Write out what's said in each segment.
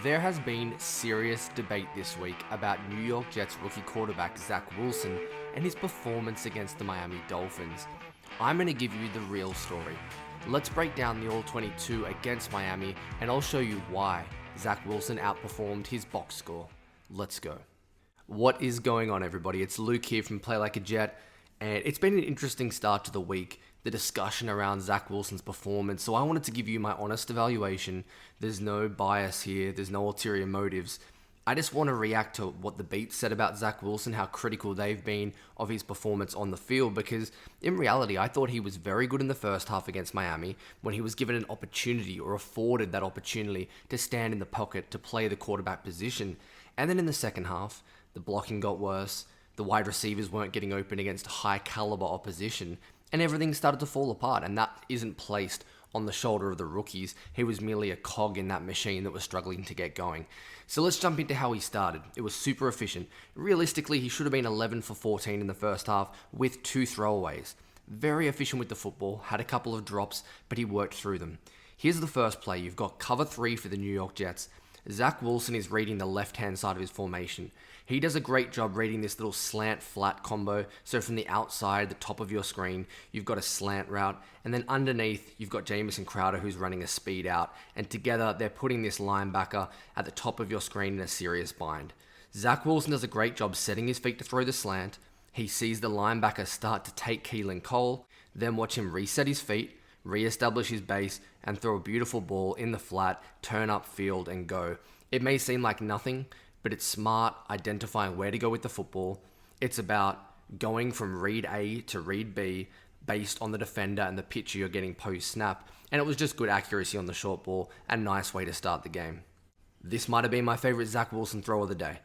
There has been serious debate this week about New York Jets rookie quarterback Zach Wilson and his performance against the Miami Dolphins. I'm going to give you the real story. Let's break down the All-22 against Miami and I'll show you why Zach Wilson outperformed his box score. Let's go. What is going on, everybody? It's Luke here from Play Like a Jet, and it's been an interesting start to the week, the discussion around Zach Wilson's performance, so I wanted to give you my honest evaluation. There's no bias here, there's no ulterior motives. I just want to react to what the beats said about Zach Wilson, how critical they've been of his performance on the field, because in reality, I thought he was very good in the first half against Miami when he was given an opportunity or afforded that opportunity to stand in the pocket to play the quarterback position. And then in the second half, the blocking got worse, the wide receivers weren't getting open against high caliber opposition, and everything started to fall apart, and that isn't placed on the shoulder of the rookies. He was merely a cog in that machine that was struggling to get going. So let's jump into how he started. It was super efficient. Realistically, he should have been 11 for 14 in the first half with 2 throwaways. Very efficient with the football, had a couple of drops, but he worked through them. Here's the first play. You've got cover 3 for the New York Jets. Zach Wilson is reading the left-hand side of his formation. He does a great job reading this little slant-flat combo. So from the outside, the top of your screen, you've got a slant route. And then underneath, you've got Jamison Crowder who's running a speed out. And together, they're putting this linebacker at the top of your screen in a serious bind. Zach Wilson does a great job setting his feet to throw the slant. He sees the linebacker start to take Keelan Cole. Then watch him reset his feet, re-establish his base, and throw a beautiful ball in the flat, turn up field, and go. It may seem like nothing, but it's smart identifying where to go with the football. It's about going from read A to read B based on the defender and the pitcher you're getting post-snap, and it was just good accuracy on the short ball and nice way to start the game. This might have been my favorite Zach Wilson throw of the day.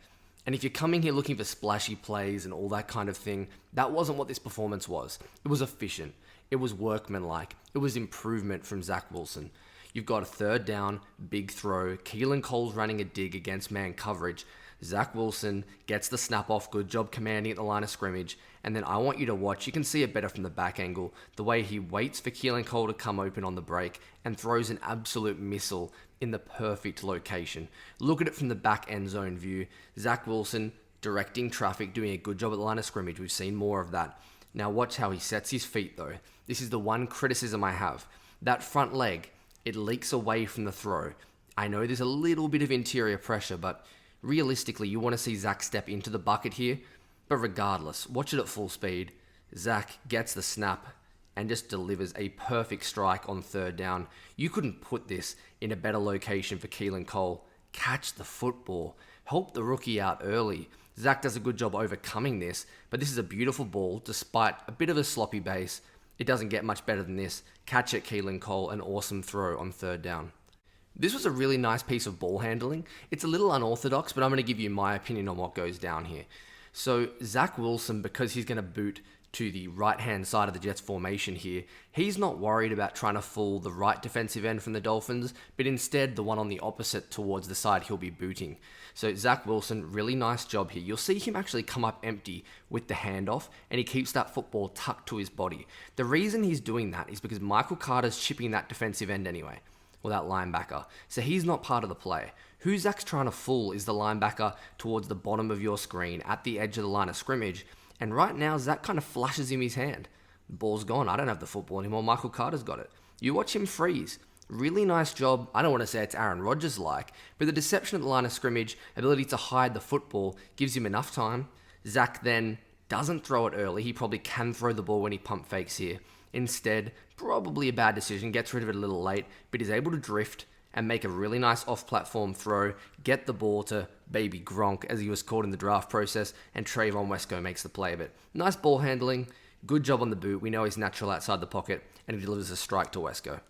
And if you're coming here looking for splashy plays and all that kind of thing, that wasn't what this performance was. It was efficient. It was workmanlike. It was improvement from Zach Wilson. You've got a third down, big throw. Keelan Cole's running a dig against man coverage. Zach Wilson gets the snap off. Good job commanding at the line of scrimmage. And then I want you to watch. You can see it better from the back angle. The way he waits for Keelan Cole to come open on the break and throws an absolute missile in the perfect location. Look at it from the back end zone view. Zach Wilson directing traffic, doing a good job at the line of scrimmage. We've seen more of that. Now watch how he sets his feet though. This is the one criticism I have. That front leg, it leaks away from the throw. I know there's a little bit of interior pressure, but realistically, you want to see Zach step into the bucket here. But regardless, watch it at full speed. Zach gets the snap and just delivers a perfect strike on third down. You couldn't put this in a better location for Keelan Cole. Catch the football. Help the rookie out early. Zach does a good job overcoming this, but this is a beautiful ball despite a bit of a sloppy base. It doesn't get much better than this. Catch it, Keelan Cole, an awesome throw on third down. This was a really nice piece of ball handling. It's a little unorthodox, but I'm going to give you my opinion on what goes down here. So Zach Wilson, because he's going to boot to the right-hand side of the Jets formation here, he's not worried about trying to fool the right defensive end from the Dolphins, but instead the one on the opposite towards the side he'll be booting. So Zach Wilson, really nice job here. You'll see him actually come up empty with the handoff, and he keeps that football tucked to his body. The reason he's doing that is because Michael Carter's chipping that defensive end anyway, or that linebacker. So he's not part of the play. Who Zach's trying to fool is the linebacker towards the bottom of your screen at the edge of the line of scrimmage. And right now, Zach kind of flashes him his hand. The ball's gone. I don't have the football anymore. Michael Carter's got it. You watch him freeze. Really nice job. I don't want to say it's Aaron Rodgers-like, but the deception at the line of scrimmage, ability to hide the football, gives him enough time. Zach then doesn't throw it early. He probably can throw the ball when he pump fakes here. Instead, probably a bad decision, gets rid of it a little late, but is able to drift and make a really nice off-platform throw, get the ball to baby Gronk, as he was called in the draft process, and Trayvon Wesco makes the play of it. Nice ball handling, good job on the boot. We know he's natural outside the pocket, and he delivers a strike to Wesco.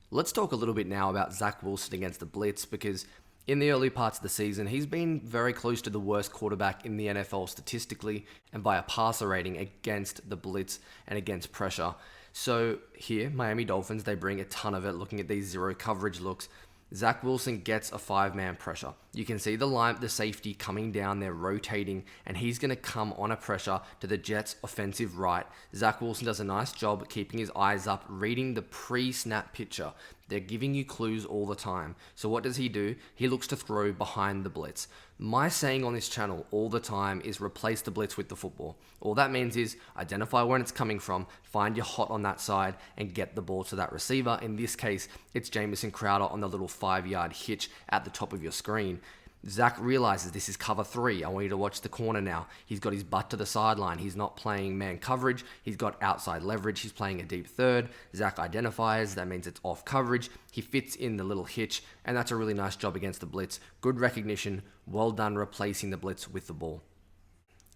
Let's talk a little bit now about Zach Wilson against the Blitz, because in the early parts of the season, he's been very close to the worst quarterback in the NFL statistically, and by a passer rating against the Blitz and against pressure. So here, Miami Dolphins, they bring a ton of it looking at these zero coverage looks. Zach Wilson gets a 5-man pressure. You can see the safety coming down there, rotating, and he's going to come on a pressure to the Jets' offensive right. Zach Wilson does a nice job keeping his eyes up, reading the pre-snap picture. They're giving you clues all the time. So what does he do? He looks to throw behind the blitz. My saying on this channel all the time is replace the blitz with the football. All that means is identify where it's coming from, find your hot on that side, and get the ball to that receiver. In this case, it's Jamison Crowder on the little 5-yard hitch at the top of your screen. Zach realizes this is cover 3. I want you to watch the corner now. He's got his butt to the sideline. He's not playing man coverage. He's got outside leverage. He's playing a deep third. Zach identifies. That means it's off coverage. He fits in the little hitch, and that's a really nice job against the blitz. Good recognition. Well done replacing the blitz with the ball.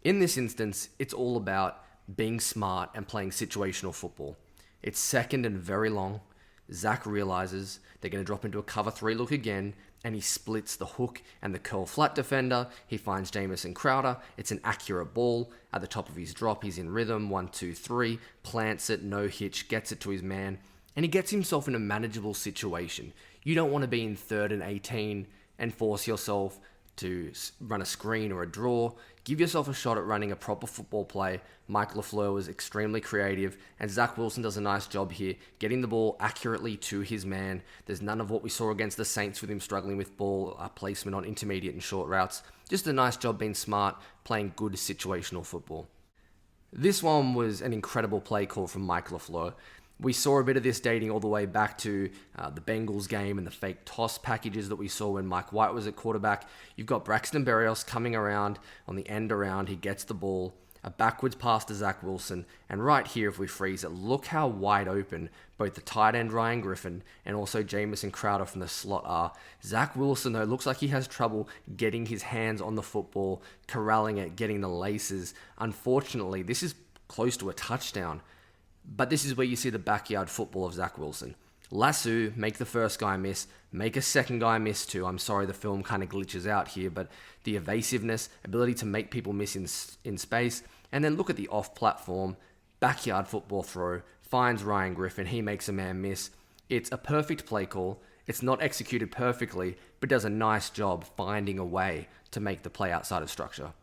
In this instance, it's all about being smart and playing situational football. It's second and very long. Zach realizes they're going to drop into a cover 3 look again, and he splits the hook and the curl flat defender. He finds Jamison Crowder. It's an accurate ball. At the top of his drop, he's in rhythm. 1, 2, 3. Plants it, no hitch, gets it to his man. And he gets himself in a manageable situation. You don't want to be in 3rd and 18 and force yourself to run a screen or a draw. Give yourself a shot at running a proper football play. Mike LaFleur was extremely creative, and Zach Wilson does a nice job here, getting the ball accurately to his man. There's none of what we saw against the Saints with him struggling with ball placement on intermediate and short routes. Just a nice job being smart, playing good situational football. This one was an incredible play call from Mike LaFleur. We saw a bit of this dating all the way back to the Bengals game and the fake toss packages that we saw when Mike White was at quarterback. You've got Braxton Berrios coming around on the end around. He gets the ball, a backwards pass to Zach Wilson. And right here, if we freeze it, look how wide open both the tight end Ryan Griffin and also Jamison Crowder from the slot are. Zach Wilson, though, looks like he has trouble getting his hands on the football, corralling it, getting the laces. Unfortunately, this is close to a touchdown. But this is where you see the backyard football of Zach Wilson. Lasso, make the first guy miss, make a second guy miss too. I'm sorry the film kind of glitches out here, but the evasiveness, ability to make people miss in space, and then look at the off-platform, backyard football throw, finds Ryan Griffin, he makes a man miss. It's a perfect play call. It's not executed perfectly, but does a nice job finding a way to make the play outside of structure.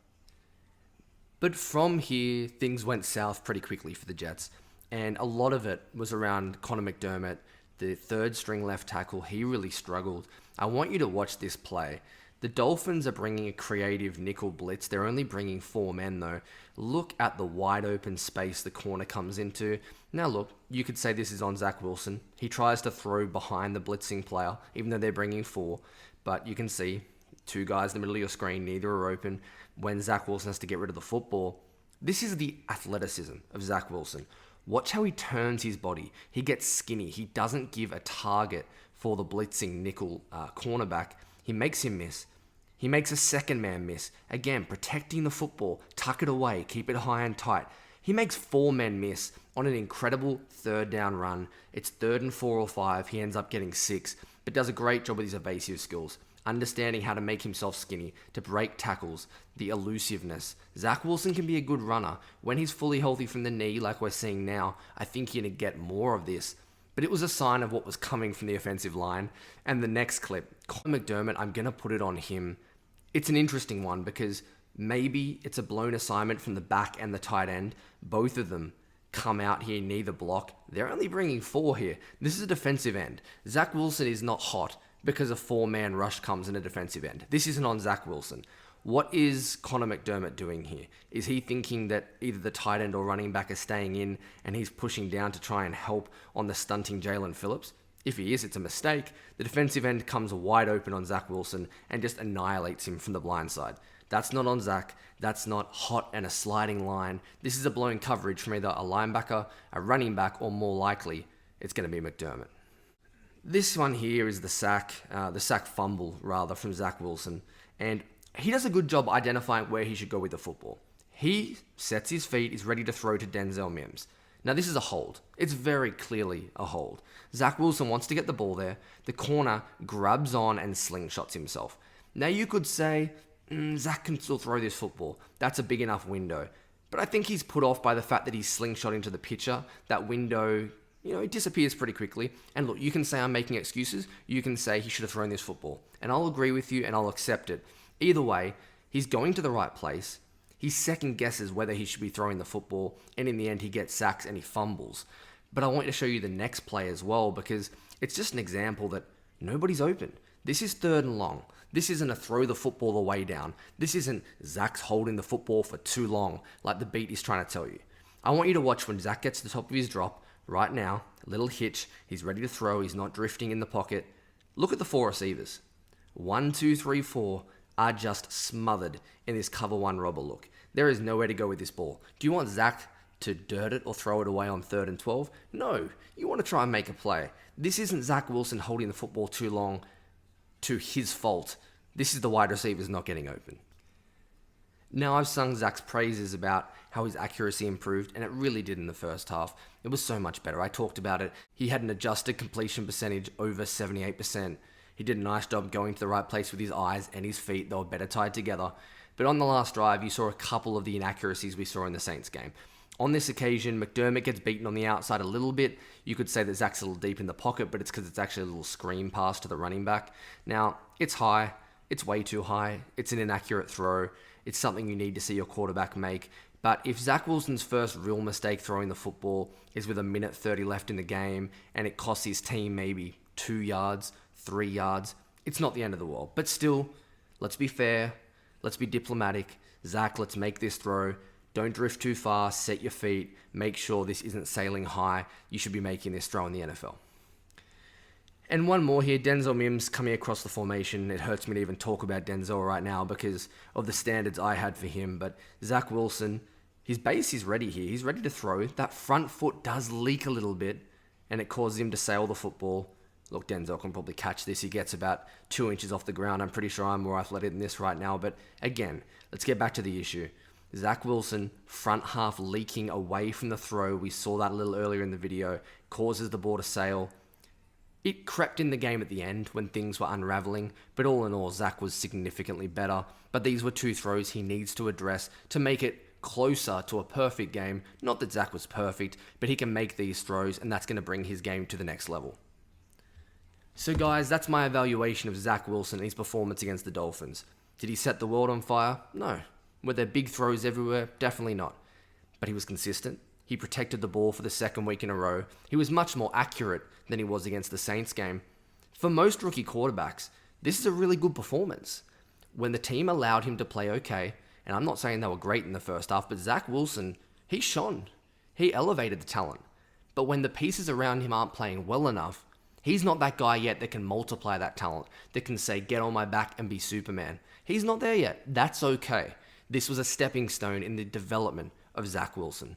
But from here, things went south pretty quickly for the Jets. And a lot of it was around Connor McDermott, the 3rd string left tackle. He really struggled. I want you to watch this play. The Dolphins are bringing a creative nickel blitz. They're only bringing 4 men though. Look at the wide open space the corner comes into. Now look, you could say this is on Zach Wilson. He tries to throw behind the blitzing player, even though they're bringing 4. But you can see 2 guys in the middle of your screen, neither are open. When Zach Wilson has to get rid of the football, this is the athleticism of Zach Wilson. Watch how he turns his body. He gets skinny. He doesn't give a target for the blitzing nickel cornerback. He makes him miss. He makes a second man miss. Again, protecting the football. Tuck it away. Keep it high and tight. He makes 4 men miss on an incredible 3rd down run. It's 3rd and 4 or 5. He ends up getting 6, but does a great job with his evasive skills. Understanding how to make himself skinny, to break tackles, the elusiveness. Zach Wilson can be a good runner. When he's fully healthy from the knee, like we're seeing now, I think you're going to get more of this. But it was a sign of what was coming from the offensive line. And the next clip, Connor McDermott, I'm going to put it on him. It's an interesting one because maybe it's a blown assignment from the back and the tight end. Both of them come out here, neither block. They're only bringing 4 here. This is a defensive end. Zach Wilson is not hot because a 4-man rush comes in a defensive end. This isn't on Zach Wilson. What is Connor McDermott doing here? Is he thinking that either the tight end or running back is staying in and he's pushing down to try and help on the stunting Jalen Phillips? If he is, it's a mistake. The defensive end comes wide open on Zach Wilson and just annihilates him from the blind side. That's not on Zach. That's not hot and a sliding line. This is a blown coverage from either a linebacker, a running back, or more likely, it's going to be McDermott. This one here is the sack fumble, rather, from Zach Wilson. And he does a good job identifying where he should go with the football. He sets his feet, is ready to throw to Denzel Mims. Now, this is a hold. It's very clearly a hold. Zach Wilson wants to get the ball there. The corner grabs on and slingshots himself. Now, you could say, Zach can still throw this football. That's a big enough window. But I think he's put off by the fact that he's slingshotting to the pitcher. That window, it disappears pretty quickly. And look, you can say I'm making excuses. You can say he should have thrown this football. And I'll agree with you and I'll accept it. Either way, he's going to the right place. He second guesses whether he should be throwing the football. And in the end, he gets sacks and he fumbles. But I want to show you the next play as well, because It's just an example that nobody's open. This is 3rd and long. This isn't a throw the football away down. This isn't Zach's holding the football for too long, like the beat is trying to tell you. I want you to watch when Zach gets to the top of his drop, right now, a little hitch, he's ready to throw, he's not drifting in the pocket. Look at the 4 receivers. 1, 2, 3, 4 are just smothered in this cover 1 robber look. There is nowhere to go with this ball. Do you want Zach to dirt it or throw it away on 3rd and 12? No, you want to try and make a play. This isn't Zach Wilson holding the football too long to his fault. This is the wide receivers not getting open. Now, I've sung Zach's praises about how his accuracy improved, and it really did in the first half. It was so much better. I talked about it. He had an adjusted completion percentage over 78%. He did a nice job going to the right place with his eyes and his feet. They were better tied together. But on the last drive, you saw a couple of the inaccuracies we saw in the Saints game. On this occasion, McDermott gets beaten on the outside a little bit. You could say that Zach's a little deep in the pocket, but it's because it's actually a little screen pass to the running back. Now, it's high. It's way too high. It's an inaccurate throw. It's something you need to see your quarterback make. But if Zach Wilson's first real mistake throwing the football is with 1:30 left in the game, and it costs his team maybe 2 yards, 3 yards, it's not the end of the world. But still, let's be fair. Let's be diplomatic. Zach, let's make this throw. Don't drift too far. Set your feet. Make sure this isn't sailing high. You should be making this throw in the NFL. And one more here, Denzel Mims coming across the formation. It hurts me to even talk about Denzel right now because of the standards I had for him. But Zach Wilson, his base is ready here. He's ready to throw. That front foot does leak a little bit, and it causes him to sail the football. Look, Denzel can probably catch this. He gets about 2 inches off the ground. I'm pretty sure I'm more athletic than this right now. But again, let's get back to the issue. Zach Wilson, front half leaking away from the throw. We saw that a little earlier in the video. Causes the ball to sail. It crept in the game at the end when things were unraveling, but all in all, Zach was significantly better. But these were 2 throws he needs to address to make it closer to a perfect game. Not that Zach was perfect, but he can make these throws, and that's going to bring his game to the next level. So guys, that's my evaluation of Zach Wilson and his performance against the Dolphins. Did he set the world on fire? No. Were there big throws everywhere? Definitely not. But he was consistent. He protected the ball for the 2nd week in a row. He was much more accurate than he was against the Saints game. For most rookie quarterbacks, this is a really good performance. When the team allowed him to play okay, and I'm not saying they were great in the first half, but Zach Wilson, he shone. He elevated the talent. But when the pieces around him aren't playing well enough, he's not that guy yet that can multiply that talent, that can say, get on my back and be Superman. He's not there yet. That's okay. This was a stepping stone in the development of Zach Wilson.